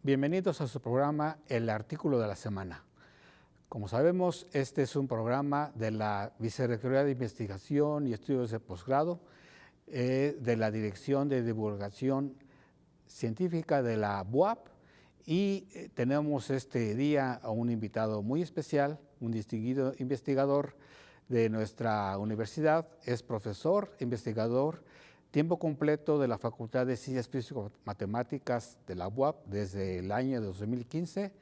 Bienvenidos a su programa El Artículo de la Semana. Como sabemos, este es un programa de la Vicerrectoría de Investigación y Estudios de Posgrado, de la Dirección de Divulgación Científica de la UAP, y tenemos este día a un invitado muy especial, un distinguido investigador de nuestra universidad. Es profesor, investigador, tiempo completo de la Facultad de Ciencias Físico-Matemáticas de la UAP desde el año 2015.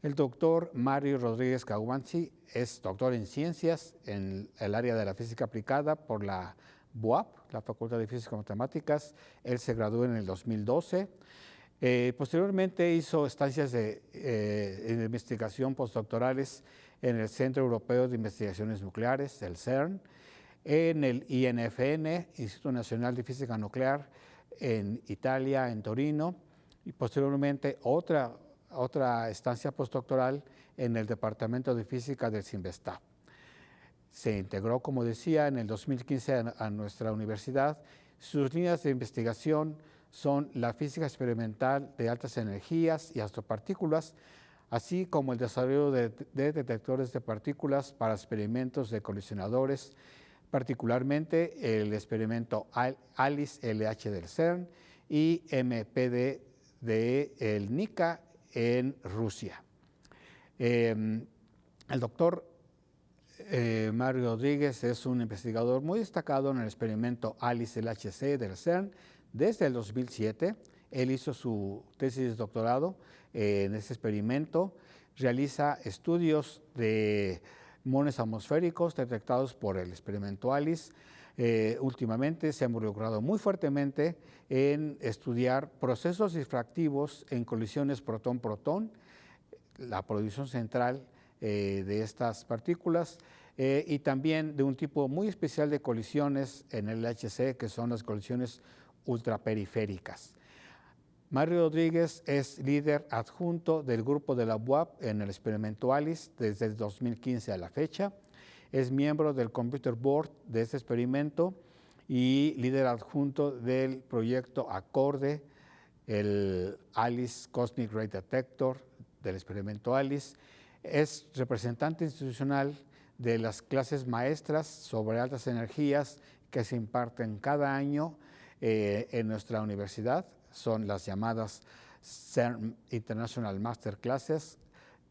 El doctor Mario Rodríguez Caguanzi es doctor en ciencias en el área de la física aplicada por la UAP, la Facultad de Físico-Matemáticas. Él se graduó en el 2012. Posteriormente hizo estancias de investigación postdoctorales en el Centro Europeo de Investigaciones Nucleares, el CERN, en el INFN, Instituto Nacional de Física Nuclear, en Italia, en Torino, y posteriormente otra estancia postdoctoral en el Departamento de Física del CINVESTAB. Se integró, como decía, en el 2015 a nuestra universidad. Sus líneas de investigación son la física experimental de altas energías y astropartículas, así como el desarrollo de detectores de partículas para experimentos de colisionadores, particularmente el experimento ALICE LH del CERN y MPD del NICA en Rusia. El doctor Mario Rodríguez es un investigador muy destacado en el experimento ALICE LHC del CERN desde el 2007. Él hizo su tesis de doctorado en ese experimento, realiza estudios de muones atmosféricos detectados por el experimento ALICE. Últimamente se ha involucrado muy fuertemente en estudiar procesos difractivos en colisiones protón-protón, la producción central de estas partículas, y también de un tipo muy especial de colisiones en el LHC, que son las colisiones ultraperiféricas. Mario Rodríguez es líder adjunto del grupo de la UAP en el experimento ALICE desde el 2015 a la fecha. Es miembro del Computer Board de este experimento y líder adjunto del proyecto ACORDE, el ALICE Cosmic Ray Detector del experimento ALICE. Es representante institucional de las clases maestras sobre altas energías que se imparten cada año en nuestra universidad. Son las llamadas CERN International Master Classes,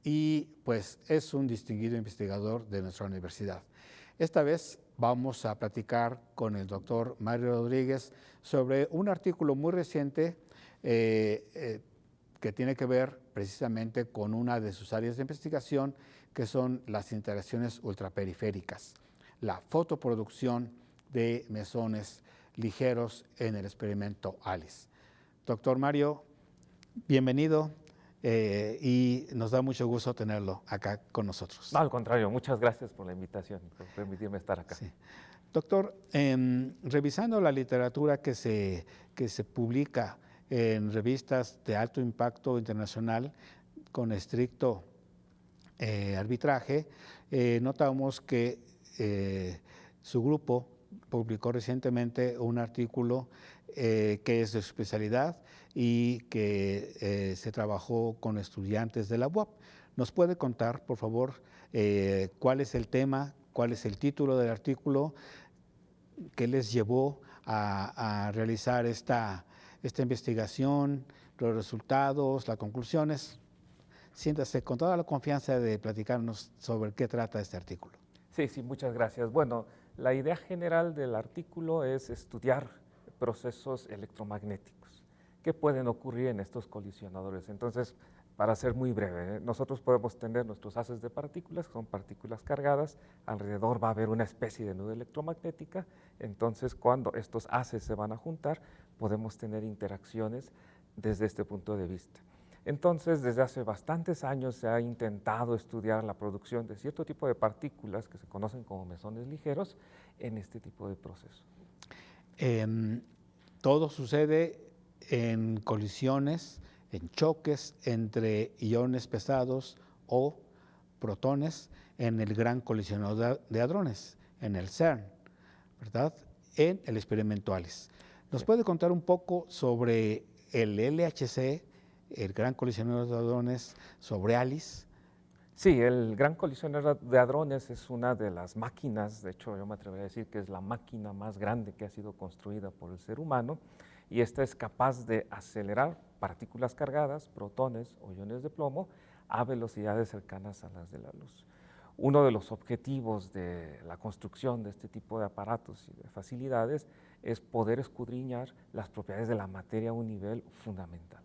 y pues es un distinguido investigador de nuestra universidad. Esta vez vamos a platicar con el doctor Mario Rodríguez sobre un artículo muy reciente que tiene que ver precisamente con una de sus áreas de investigación, que son las interacciones ultraperiféricas, la fotoproducción de mesones ligeros en el experimento ALICE. Doctor Mario, bienvenido y nos da mucho gusto tenerlo acá con nosotros. No, al contrario, muchas gracias por la invitación, por permitirme estar acá. Sí. Doctor, revisando la literatura que se publica en revistas de alto impacto internacional con estricto arbitraje, notamos que su grupo publicó recientemente un artículo que es de su especialidad y que se trabajó con estudiantes de la UAP. ¿Nos puede contar, por favor, cuál es el tema, cuál es el título del artículo, qué les llevó a realizar esta investigación, los resultados, las conclusiones? Siéntase con toda la confianza de platicarnos sobre qué trata este artículo. Sí, muchas gracias. Bueno, la idea general del artículo es estudiar procesos electromagnéticos que pueden ocurrir en estos colisionadores. Entonces, para ser muy breve, nosotros podemos tener nuestros haces de partículas, que son partículas cargadas, alrededor va a haber una especie de nube electromagnética. Entonces, cuando estos haces se van a juntar, podemos tener interacciones desde este punto de vista. Entonces, desde hace bastantes años se ha intentado estudiar la producción de cierto tipo de partículas que se conocen como mesones ligeros en este tipo de proceso. Todo sucede en colisiones, en choques entre iones pesados o protones en el gran colisionador de hadrones, en el CERN, ¿verdad? En el experimento ALICE. ¿Nos puede contar un poco sobre el LHC el Gran Colisionador de Hadrones sobre ALICE. Sí, el Gran Colisionador de Hadrones es una de las máquinas, de hecho yo me atrevería a decir que es la máquina más grande que ha sido construida por el ser humano, y esta es capaz de acelerar partículas cargadas, protones o iones de plomo, a velocidades cercanas a las de la luz. Uno de los objetivos de la construcción de este tipo de aparatos y de facilidades es poder escudriñar las propiedades de la materia a un nivel fundamental.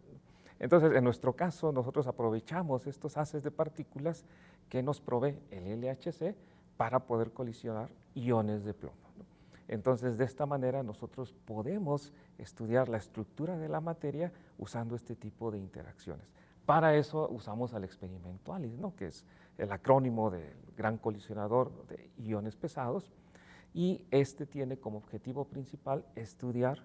Entonces, en nuestro caso, nosotros aprovechamos estos haces de partículas que nos provee el LHC para poder colisionar iones de plomo, ¿no? Entonces, de esta manera nosotros podemos estudiar la estructura de la materia usando este tipo de interacciones. Para eso usamos al experimento ALICE, ¿no? Que es el acrónimo del Gran Colisionador de Iones Pesados, y este tiene como objetivo principal estudiar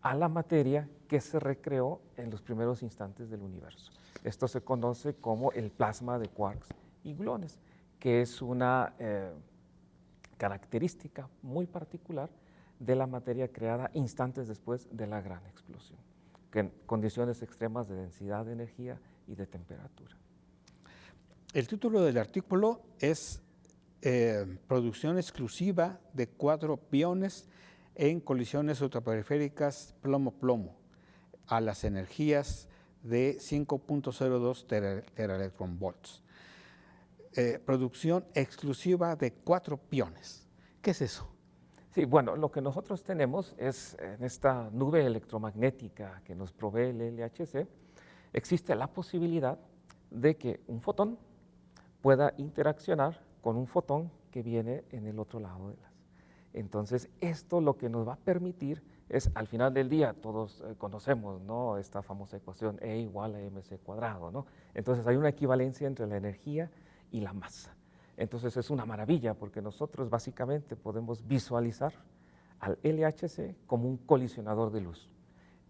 a la materia que se recreó en los primeros instantes del universo. Esto se conoce como el plasma de quarks y gluones, que es una característica muy particular de la materia creada instantes después de la gran explosión, que en condiciones extremas de densidad de energía y de temperatura. El título del artículo es Producción exclusiva de 4 piones en colisiones ultraperiféricas plomo-plomo a las energías de 5.02 teraelectronvolts. Producción exclusiva de 4 piones. ¿Qué es eso? Sí, bueno, lo que nosotros tenemos es en esta nube electromagnética que nos provee el LHC, existe la posibilidad de que un fotón pueda interaccionar con un fotón que viene en el otro lado de las. Entonces, esto lo que nos va a permitir es, al final del día, todos conocemos, ¿no?, esta famosa ecuación E igual a mc cuadrado, ¿no? Entonces, hay una equivalencia entre la energía y la masa. Entonces, es una maravilla porque nosotros básicamente podemos visualizar al LHC como un colisionador de luz.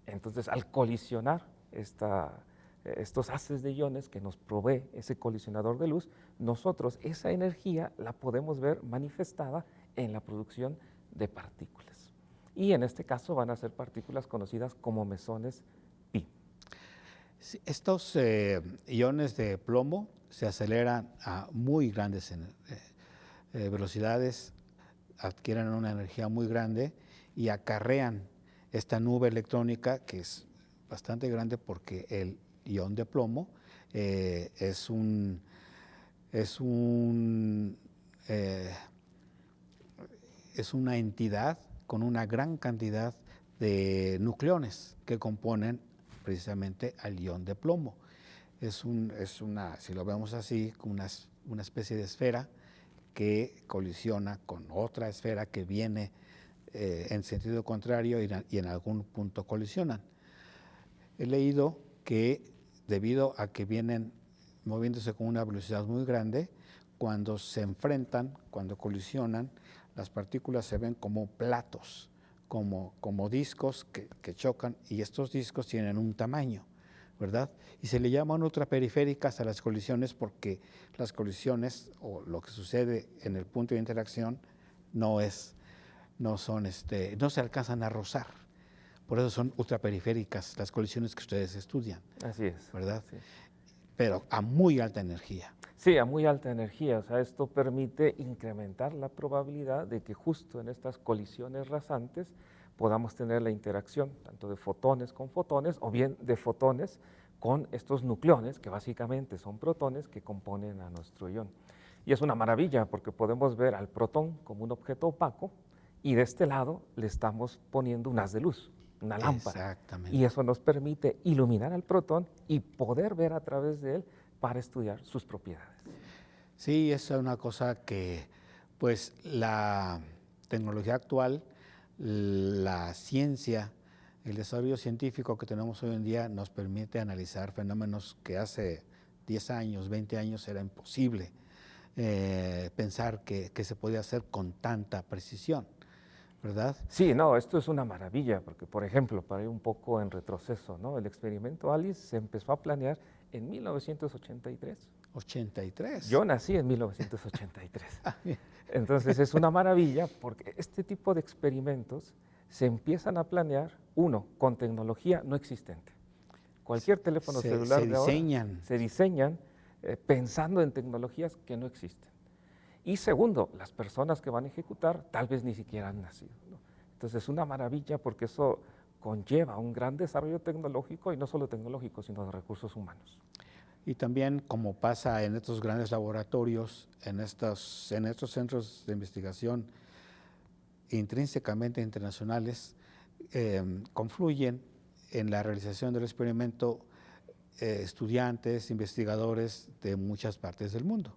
Entonces, al colisionar estos haces de iones que nos provee ese colisionador de luz, nosotros esa energía la podemos ver manifestada en la producción de partículas. Y en este caso van a ser partículas conocidas como mesones pi. Sí, estos iones de plomo se aceleran a muy grandes velocidades, adquieren una energía muy grande y acarrean esta nube electrónica que es bastante grande porque el ion de plomo es una entidad con una gran cantidad de nucleones que componen precisamente al ion de plomo. Si lo vemos así, una especie de esfera que colisiona con otra esfera que viene en sentido contrario y en algún punto colisionan. He leído que debido a que vienen moviéndose con una velocidad muy grande, cuando se enfrentan, cuando colisionan, las partículas se ven como platos, como discos que chocan, y estos discos tienen un tamaño, ¿verdad? Y se le llaman ultraperiféricas a las colisiones porque las colisiones o lo que sucede en el punto de interacción no se alcanzan a rozar. Por eso son ultraperiféricas las colisiones que ustedes estudian. Así es. ¿Verdad? Sí. Pero a muy alta energía. Sí, a muy alta energía. O sea, esto permite incrementar la probabilidad de que justo en estas colisiones rasantes podamos tener la interacción tanto de fotones con fotones o bien de fotones con estos nucleones, que básicamente son protones que componen a nuestro ion. Y es una maravilla porque podemos ver al protón como un objeto opaco y de este lado le estamos poniendo un haz de luz, una lámpara. Exactamente. Y eso nos permite iluminar al protón y poder ver a través de él para estudiar sus propiedades. Sí, esa es una cosa que, pues, la tecnología actual, la ciencia, el desarrollo científico que tenemos hoy en día nos permite analizar fenómenos que hace 10 años, 20 años era imposible pensar que se podía hacer con tanta precisión, ¿verdad? Sí, no, esto es una maravilla, porque, por ejemplo, para ir un poco en retroceso, ¿no?, el experimento ALICE se empezó a planear en 1983. 83. Yo nací en 1983. Entonces es una maravilla porque este tipo de experimentos se empiezan a planear, uno, con tecnología no existente. Cualquier teléfono celular se de ahora diseñan. se diseñan pensando en tecnologías que no existen. Y segundo, las personas que van a ejecutar tal vez ni siquiera han nacido, ¿no? Entonces es una maravilla porque eso conlleva un gran desarrollo tecnológico, y no solo tecnológico, sino de recursos humanos. Y también, como pasa en estos grandes laboratorios, en estos centros de investigación intrínsecamente internacionales, confluyen en la realización del experimento estudiantes, investigadores de muchas partes del mundo.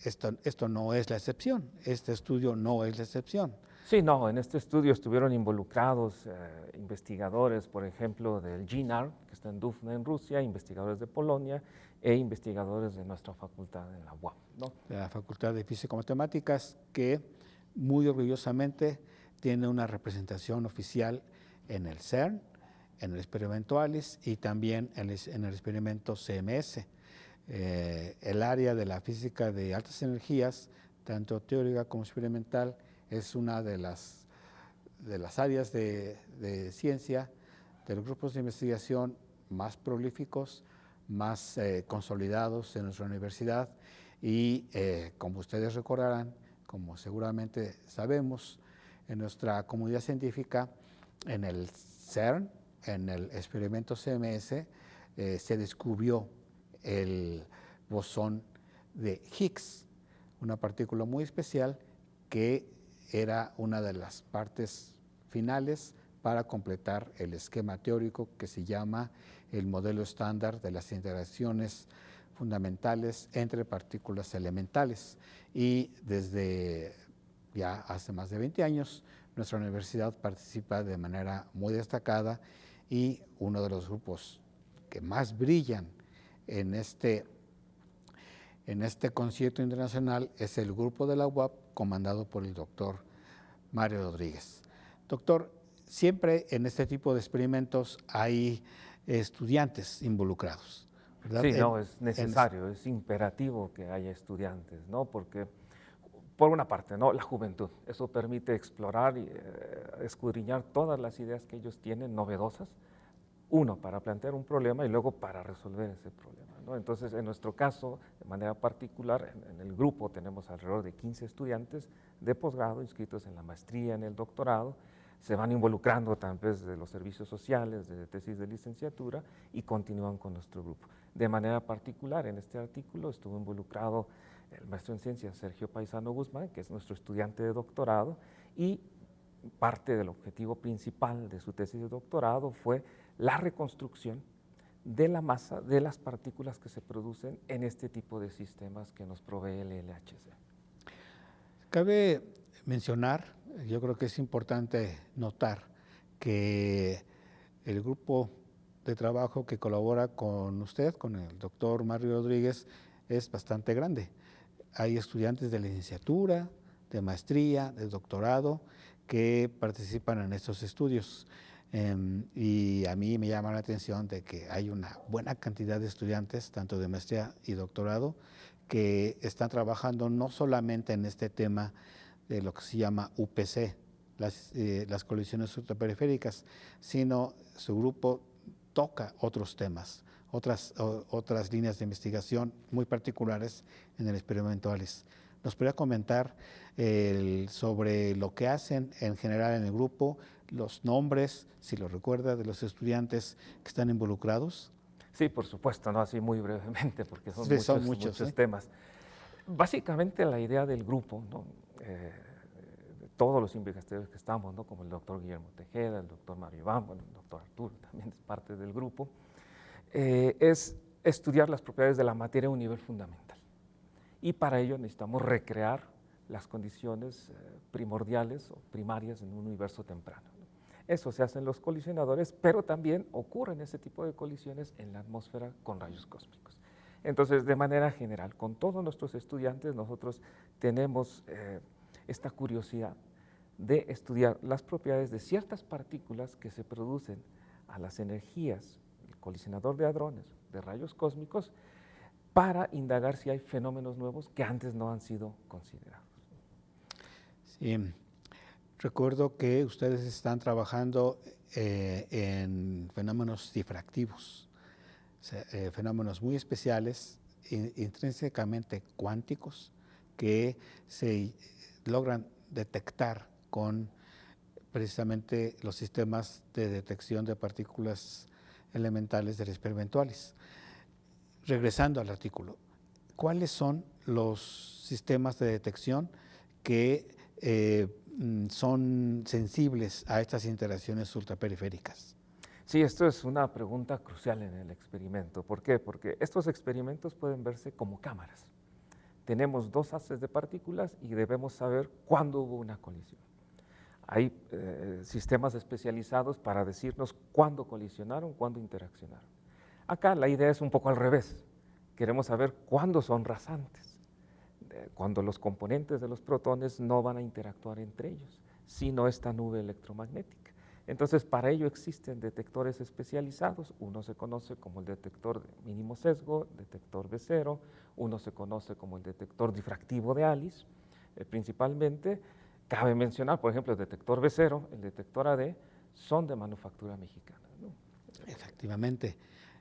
Esto no es la excepción, este estudio no es la excepción. Sí, no, en este estudio estuvieron involucrados investigadores, por ejemplo, del GNR, que está en Dufna, en Rusia, investigadores de Polonia e investigadores de nuestra facultad en la UAM, ¿no? De la Facultad de Físico-Matemáticas, que muy orgullosamente tiene una representación oficial en el CERN, en el experimento ALICE y también en el experimento CMS. El área de la física de altas energías, tanto teórica como experimental, es una de las áreas de ciencia, de los grupos de investigación más prolíficos, más consolidados en nuestra universidad y, como ustedes recordarán, como seguramente sabemos, en nuestra comunidad científica, en el CERN, en el experimento CMS, se descubrió el bosón de Higgs, una partícula muy especial que era una de las partes finales para completar el esquema teórico que se llama el modelo estándar de las interacciones fundamentales entre partículas elementales. Y desde ya hace más de 20 años, nuestra universidad participa de manera muy destacada, y uno de los grupos que más brillan en este concierto internacional es el grupo de la UAP, comandado por el doctor Mario Rodríguez. Doctor, siempre en este tipo de experimentos hay estudiantes involucrados, ¿verdad? Sí, no, es necesario, es imperativo que haya estudiantes, ¿no? Porque, por una parte, ¿no?, la juventud, eso permite explorar y escudriñar todas las ideas que ellos tienen, novedosas, uno, para plantear un problema y luego para resolver ese problema, ¿no? Entonces, en nuestro caso, de manera particular, en el grupo tenemos alrededor de 15 estudiantes de posgrado inscritos en la maestría, en el doctorado, se van involucrando también de los servicios sociales, de tesis de licenciatura, y continúan con nuestro grupo. De manera particular, en este artículo estuvo involucrado el maestro en ciencias Sergio Paisano Guzmán, que es nuestro estudiante de doctorado, y parte del objetivo principal de su tesis de doctorado fue la reconstrucción de la masa de las partículas que se producen en este tipo de sistemas que nos provee el LHC. Cabe mencionar, yo creo que es importante notar que el grupo de trabajo que colabora con usted, con el doctor Mario Rodríguez, es bastante grande. Hay estudiantes de licenciatura, de maestría, de doctorado, que participan en estos estudios. Y a mí me llama la atención de que hay una buena cantidad de estudiantes, tanto de maestría y doctorado, que están trabajando no solamente en este tema de lo que se llama UPC, las colisiones ultraperiféricas, sino su grupo toca otros temas, otras líneas de investigación muy particulares en el experimento ALICE. ¿Nos podría comentar sobre lo que hacen en general en el grupo, los nombres, si lo recuerda, de los estudiantes que están involucrados? Sí, por supuesto, ¿no? Así muy brevemente, porque son Sí, muchos temas. Básicamente la idea del grupo, ¿no?, todos los investigadores que estamos, ¿no?, como el doctor Guillermo Tejeda, el doctor Mario Iván, bueno, el doctor Arturo también es parte del grupo, es estudiar las propiedades de la materia a un nivel fundamental. Y para ello necesitamos recrear las condiciones primordiales o primarias en un universo temprano, ¿no? Eso se hace en los colisionadores, pero también ocurren ese tipo de colisiones en la atmósfera con rayos cósmicos. Entonces, de manera general, con todos nuestros estudiantes, nosotros tenemos esta curiosidad de estudiar las propiedades de ciertas partículas que se producen a las energías del colisionador de hadrones, de rayos cósmicos, para indagar si hay fenómenos nuevos que antes no han sido considerados. Sí. Recuerdo que ustedes están trabajando en fenómenos difractivos, o sea, fenómenos muy especiales, intrínsecamente cuánticos, que se logran detectar con precisamente los sistemas de detección de partículas elementales del experimentuales. Regresando al artículo, ¿cuáles son los sistemas de detección que son sensibles a estas interacciones ultraperiféricas? Sí, esto es una pregunta crucial en el experimento. ¿Por qué? Porque estos experimentos pueden verse como cámaras. Tenemos dos haces de partículas y debemos saber cuándo hubo una colisión. Hay sistemas especializados para decirnos cuándo colisionaron, cuándo interaccionaron. Acá la idea es un poco al revés. Queremos saber cuándo son rasantes, cuando los componentes de los protones no van a interactuar entre ellos, sino esta nube electromagnética. Entonces, para ello existen detectores especializados. Uno se conoce como el detector de mínimo sesgo, detector B0, uno se conoce como el detector difractivo de Alice. Principalmente, cabe mencionar, por ejemplo, el detector B0, el detector AD, son de manufactura mexicana, ¿no? Efectivamente.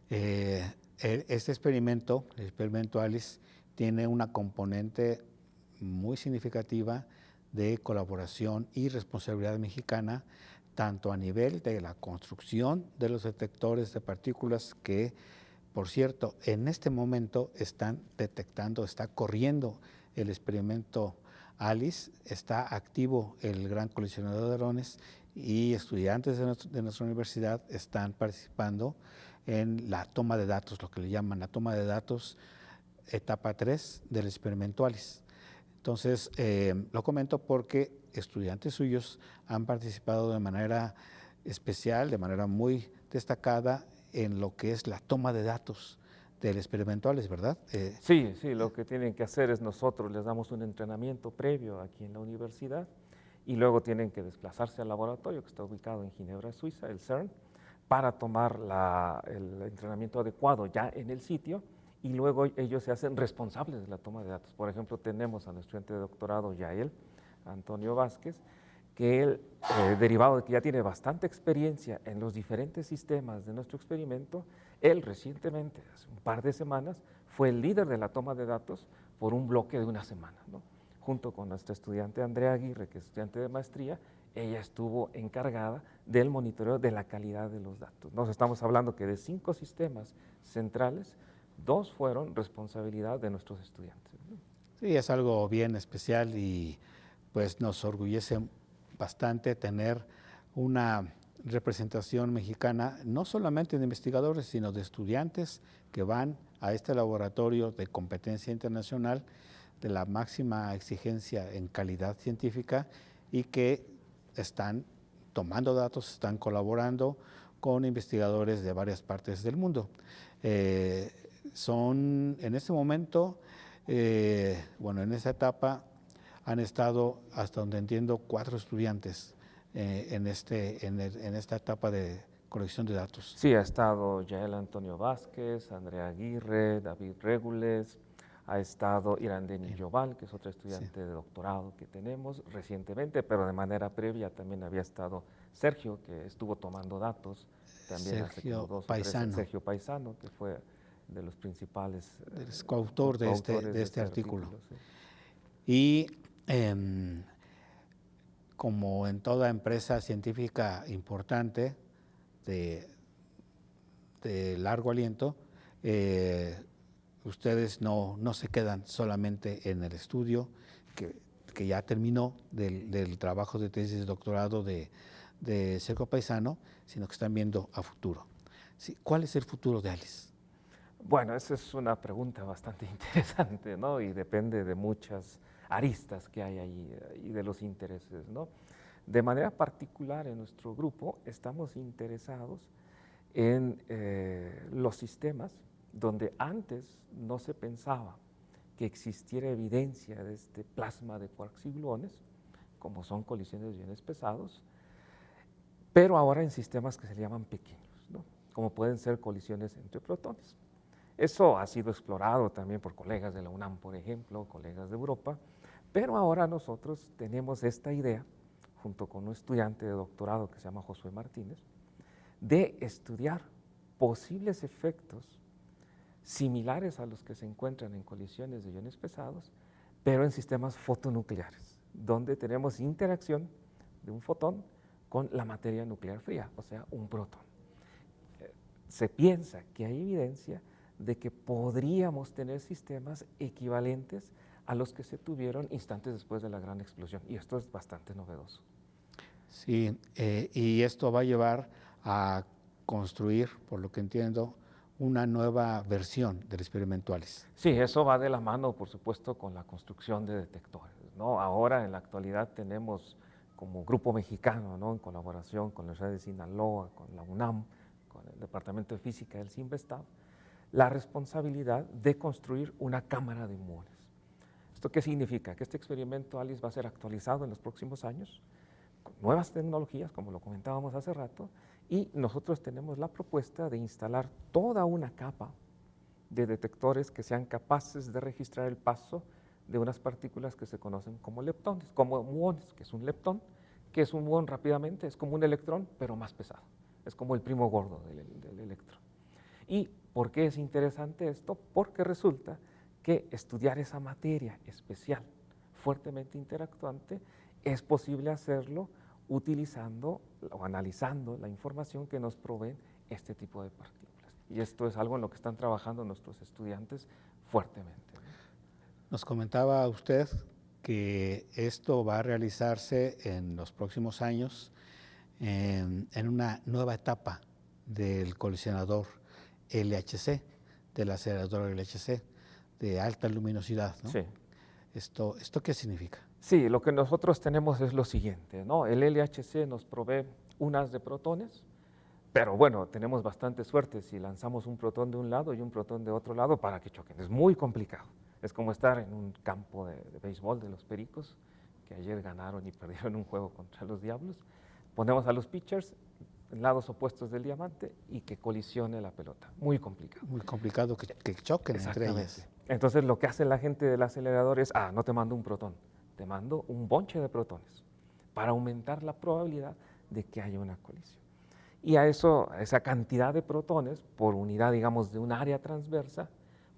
Este experimento, el experimento Alice, tiene una componente muy significativa de colaboración y responsabilidad mexicana, tanto a nivel de la construcción de los detectores de partículas que, por cierto, en este momento están detectando, está corriendo el experimento Alice, está activo el Gran Colisionador de Hadrones y estudiantes de nuestra universidad están participando en la toma de datos, lo que le llaman la toma de datos etapa 3 del experimento Alice. Entonces, lo comento porque estudiantes suyos han participado de manera especial, de manera muy destacada en lo que es la toma de datos del experimento Alice, ¿verdad? Sí, lo que tienen que hacer es nosotros les damos un entrenamiento previo aquí en la universidad y luego tienen que desplazarse al laboratorio que está ubicado en Ginebra, Suiza, el CERN, para tomar el entrenamiento adecuado ya en el sitio y luego ellos se hacen responsables de la toma de datos. Por ejemplo, tenemos a nuestro estudiante de doctorado, Yael Antonio Vázquez, que él, derivado de que ya tiene bastante experiencia en los diferentes sistemas de nuestro experimento, él recientemente, hace un par de semanas, fue el líder de la toma de datos por un bloque de una semana, ¿no? Junto con nuestra estudiante Andrea Aguirre, que es estudiante de maestría, ella estuvo encargada del monitoreo de la calidad de los datos. Nos estamos hablando que de 5 sistemas centrales, 2 fueron responsabilidad de nuestros estudiantes, ¿no? Sí, es algo bien especial y pues nos orgullece bastante tener una representación mexicana, no solamente de investigadores, sino de estudiantes que van a este laboratorio de competencia internacional de la máxima exigencia en calidad científica y que están tomando datos, están colaborando con investigadores de varias partes del mundo. Son en este momento, bueno, en esta etapa han estado, hasta donde entiendo, 4 estudiantes en esta etapa de colección de datos. Sí, ha estado Yael Antonio Vázquez, Andrea Aguirre, David Régules, ha estado Irandeni Yoval, que es otra estudiante de doctorado que tenemos recientemente, pero de manera previa también había estado Sergio, que estuvo tomando datos también hace como 2 o 3 años. Sergio Paisano, que fue de los principales coautor de este artículo. Sí. Y como en toda empresa científica importante de largo aliento, ustedes no se quedan solamente en el estudio que ya terminó del trabajo de tesis de doctorado de Sergio Paisano, sino que están viendo a futuro. Sí, ¿cuál es el futuro de Alice? Bueno, esa es una pregunta bastante interesante, ¿no? Y depende de muchas aristas que hay ahí y de los intereses, ¿no? De manera particular en nuestro grupo estamos interesados en los sistemas donde antes no se pensaba que existiera evidencia de este plasma de quarks y gluones, como son colisiones de iones pesados, pero ahora en sistemas que se llaman pequeños, ¿no? Como pueden ser colisiones entre protones. Eso ha sido explorado también por colegas de la UNAM, por ejemplo, colegas de Europa, pero ahora nosotros tenemos esta idea junto con un estudiante de doctorado que se llama Josué Martínez, de estudiar posibles efectos similares a los que se encuentran en colisiones de iones pesados, pero en sistemas fotonucleares, donde tenemos interacción de un fotón con la materia nuclear fría, o sea, un protón. Se piensa que hay evidencia de que podríamos tener sistemas equivalentes a los que se tuvieron instantes después de la gran explosión, y esto es bastante novedoso. Sí, y esto va a llevar a construir, por lo que entiendo, una nueva versión del experimentales. Sí, eso va de la mano, por supuesto, con la construcción de detectores, ¿no? Ahora, en la actualidad, tenemos como grupo mexicano, ¿no?, en colaboración con la Universidad de Sinaloa, con la UNAM, con el Departamento de Física del CIMBESTAB, la responsabilidad de construir una cámara de muones. ¿Esto qué significa? Que este experimento, Alice, va a ser actualizado en los próximos años, con nuevas tecnologías, como lo comentábamos hace rato, y nosotros tenemos la propuesta de instalar toda una capa de detectores que sean capaces de registrar el paso de unas partículas que se conocen como leptones, como muones, que es un leptón, que es un muón rápidamente, es como un electrón, pero más pesado, es como el primo gordo del electrón. ¿Y por qué es interesante esto? Porque resulta que estudiar esa materia especial, fuertemente interactuante, es posible hacerlo utilizando o analizando la información que nos proveen este tipo de partículas. Y esto es algo en lo que están trabajando nuestros estudiantes fuertemente, ¿no? Nos comentaba usted que esto va a realizarse en los próximos años en una nueva etapa del colisionador LHC, del acelerador LHC, de alta luminosidad, ¿no? Sí. ¿Esto qué significa? Sí, lo que nosotros tenemos es lo siguiente, ¿no? El LHC nos provee un haz de protones, pero bueno, tenemos bastante suerte si lanzamos un protón de un lado y un protón de otro lado para que choquen. Es muy complicado. Es como estar en un campo de béisbol de los Pericos, que ayer ganaron y perdieron un juego contra los Diablos. Ponemos a los pitchers en lados opuestos del diamante y que colisione la pelota. Muy complicado. Muy complicado que choquen entre ellas. Entonces lo que hace la gente del acelerador es, no te mando un protón, te mando un bonche de protones para aumentar la probabilidad de que haya una colisión. Y a esa cantidad de protones por unidad, digamos, de un área transversa,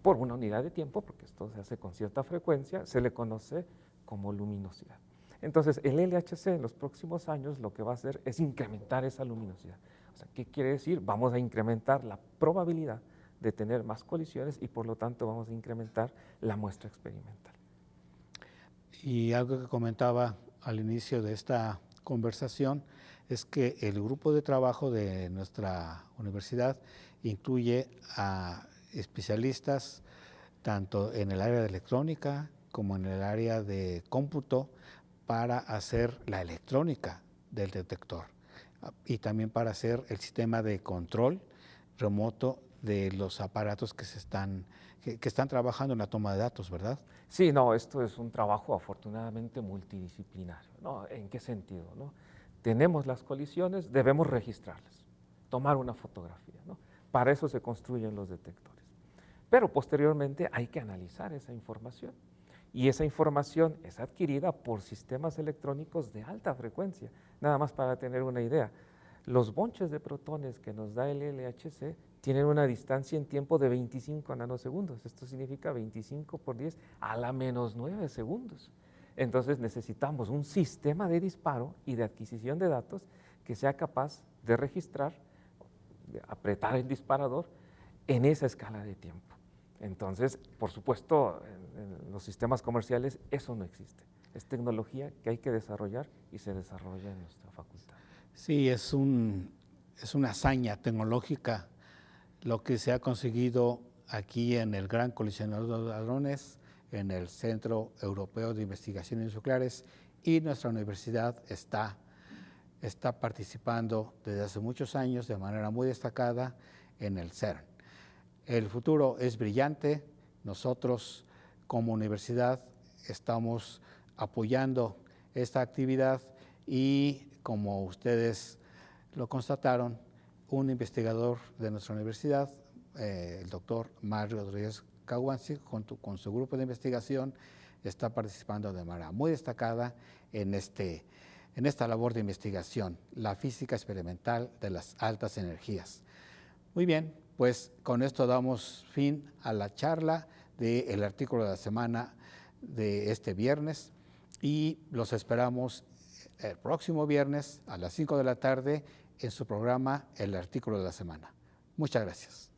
por una unidad de tiempo, porque esto se hace con cierta frecuencia, se le conoce como luminosidad. Entonces, el LHC en los próximos años lo que va a hacer es incrementar esa luminosidad. O sea, ¿qué quiere decir? Vamos a incrementar la probabilidad de tener más colisiones y por lo tanto vamos a incrementar la muestra experimental. Y algo que comentaba al inicio de esta conversación es que el grupo de trabajo de nuestra universidad incluye a especialistas tanto en el área de electrónica como en el área de cómputo para hacer la electrónica del detector y también para hacer el sistema de control remoto de los aparatos que están trabajando en la toma de datos, ¿verdad? Sí, no, esto es un trabajo afortunadamente multidisciplinario, ¿no? ¿En qué sentido, no? Tenemos las colisiones, debemos registrarlas, tomar una fotografía, ¿no? Para eso se construyen los detectores. Pero posteriormente hay que analizar esa información y esa información es adquirida por sistemas electrónicos de alta frecuencia. Nada más para tener una idea, los bonches de protones que nos da el LHC tienen una distancia en tiempo de 25 nanosegundos. Esto significa 25 por 10 a la menos 9 segundos. Entonces necesitamos un sistema de disparo y de adquisición de datos que sea capaz de registrar, de apretar el disparador en esa escala de tiempo. Entonces, por supuesto, en los sistemas comerciales eso no existe. Es tecnología que hay que desarrollar y se desarrolla en nuestra facultad. Sí, es una hazaña tecnológica lo que se ha conseguido aquí en el Gran Colisionador de Hadrones, en el Centro Europeo de Investigaciones Nucleares, y nuestra universidad está participando desde hace muchos años de manera muy destacada en el CERN. El futuro es brillante. Nosotros como universidad estamos apoyando esta actividad y como ustedes lo constataron, un investigador de nuestra universidad, el doctor Mario Rodríguez Caguanzi, junto con su grupo de investigación, está participando de manera muy destacada en este en esta labor de investigación, la física experimental de las altas energías. Muy bien, pues con esto damos fin a la charla del artículo de la semana de este viernes y los esperamos el próximo viernes a las 5 de la tarde en su programa El Artículo de la Semana. Muchas gracias.